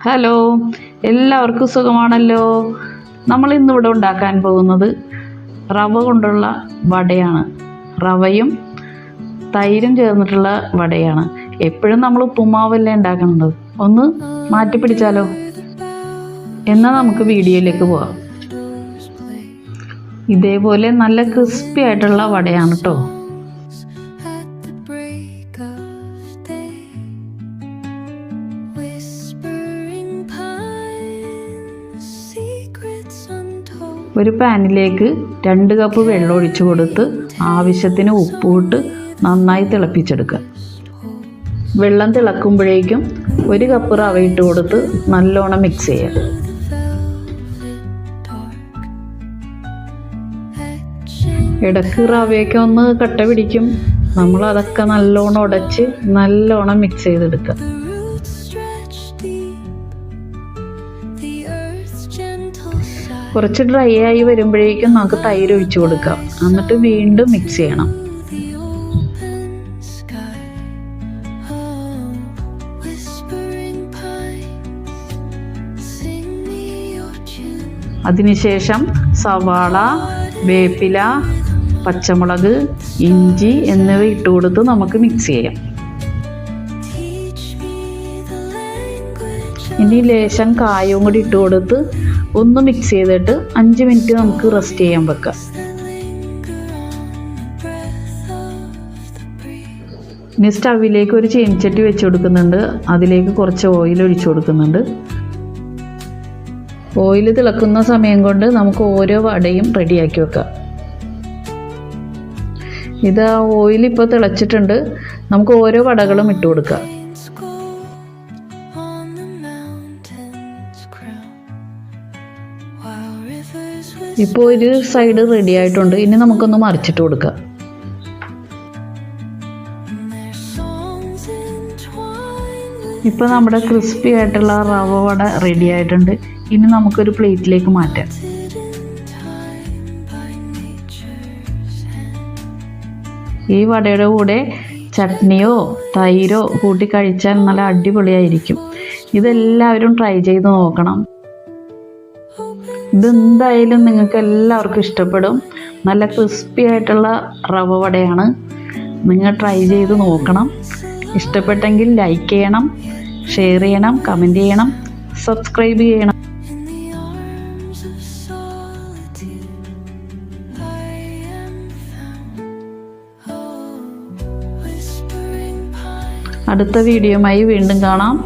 Hello, എല്ലാവർക്കും സുഖമാണല്ലോ. നമ്മൾ ഇന്നിവിടെ ഉണ്ടാക്കാൻ പോകുന്നത് റവ കൊണ്ടുള്ള വടയാണ്. റവയും തൈരും ചേർന്നിട്ടുള്ള വടയാണ്. എപ്പോഴും നമ്മൾ ഉപ്പുമാവല്ലേ ഉണ്ടാക്കുന്നത്, ഒന്ന് മാറ്റി പിടിച്ചാലോ. എന്നാൽ നമുക്ക് വീഡിയോയിലേക്ക് പോകാം. ഇതേപോലെ നല്ല ക്രിസ്പി ആയിട്ടുള്ള വടയാണ് കേട്ടോ. ഒരു പാനിലേക്ക് 2 കപ്പ് വെള്ളം ഒഴിച്ചു കൊടുത്ത് ആവശ്യത്തിന് ഉപ്പിട്ട് നന്നായി തിളപ്പിച്ചെടുക്കുക. വെള്ളം തിളക്കുമ്പോഴേക്കും 1 കപ്പ് റവ ഇട്ട് കൊടുത്ത് നല്ലോണം മിക്സ് ചെയ്യുക. ഇടയ്ക്ക് റവയൊക്കെ ഒന്ന് കട്ട പിടിക്കും. നമ്മൾ അതൊക്കെ നല്ലോണം ഉടച്ച് നല്ലോണം മിക്സ് ചെയ്തെടുക്കുക. കുറച്ച് ഡ്രൈ ആയി വരുമ്പോഴേക്കും നമുക്ക് തൈര് ഒഴിച്ചു കൊടുക്കാം. എന്നിട്ട് വീണ്ടും മിക്സ് ചെയ്യണം. അതിനുശേഷം സവാള, വേപ്പില, പച്ചമുളക്, ഇഞ്ചി എന്നിവ ഇട്ട് കൊടുത്ത് നമുക്ക് മിക്സ് ചെയ്യാം. ഇനി ലേശം കായവും കൂടി ഇട്ട് കൊടുത്ത് ഒന്ന് മിക്സ് ചെയ്തിട്ട് 5 മിനിറ്റ് നമുക്ക് റെസ്റ്റ് ചെയ്യാൻ വെക്കാം. ഇനി സ്റ്റവിലേക്ക് ഒരു ചീനിച്ചട്ടി വെച്ച് കൊടുക്കുന്നുണ്ട്. അതിലേക്ക് കുറച്ച് ഓയിൽ ഒഴിച്ചു കൊടുക്കുന്നുണ്ട്. ഓയിൽ തിളക്കുന്ന സമയം കൊണ്ട് നമുക്ക് ഓരോ വടയും റെഡിയാക്കി വെക്കാം. ഇത് ഓയിൽ ഇപ്പോൾ തിളച്ചിട്ടുണ്ട്. നമുക്ക് ഓരോ വടകളും ഇട്ട് കൊടുക്കാം. ഇപ്പോൾ ഒരു സൈഡ് റെഡി ആയിട്ടുണ്ട്. ഇനി നമുക്കൊന്ന് മറിച്ചിട്ട് കൊടുക്കാം. ഇപ്പോൾ നമ്മുടെ ക്രിസ്പി ആയിട്ടുള്ള റവ വട റെഡി ആയിട്ടുണ്ട്. ഇനി നമുക്കൊരു പ്ലേറ്റിലേക്ക് മാറ്റാം. ഈ വടയുടെ കൂടെ ചട്നിയോ തൈരോ കൂട്ടി കഴിച്ചാൽ നല്ല അടിപൊളിയായിരിക്കും. ഇതെല്ലാവരും ട്രൈ ചെയ്ത് നോക്കണം. ഇതെന്തായാലും നിങ്ങൾക്ക് എല്ലാവർക്കും ഇഷ്ടപ്പെടും. നല്ല ക്രിസ്പി ആയിട്ടുള്ള റവ വടയാണ്. നിങ്ങൾ ട്രൈ ചെയ്ത് നോക്കണം. ഇഷ്ടപ്പെട്ടെങ്കിൽ ലൈക്ക് ചെയ്യണം, ഷെയർ ചെയ്യണം, കമൻറ്റ് ചെയ്യണം, സബ്സ്ക്രൈബ് ചെയ്യണം. അടുത്ത വീഡിയോയുമായി വീണ്ടും കാണാം.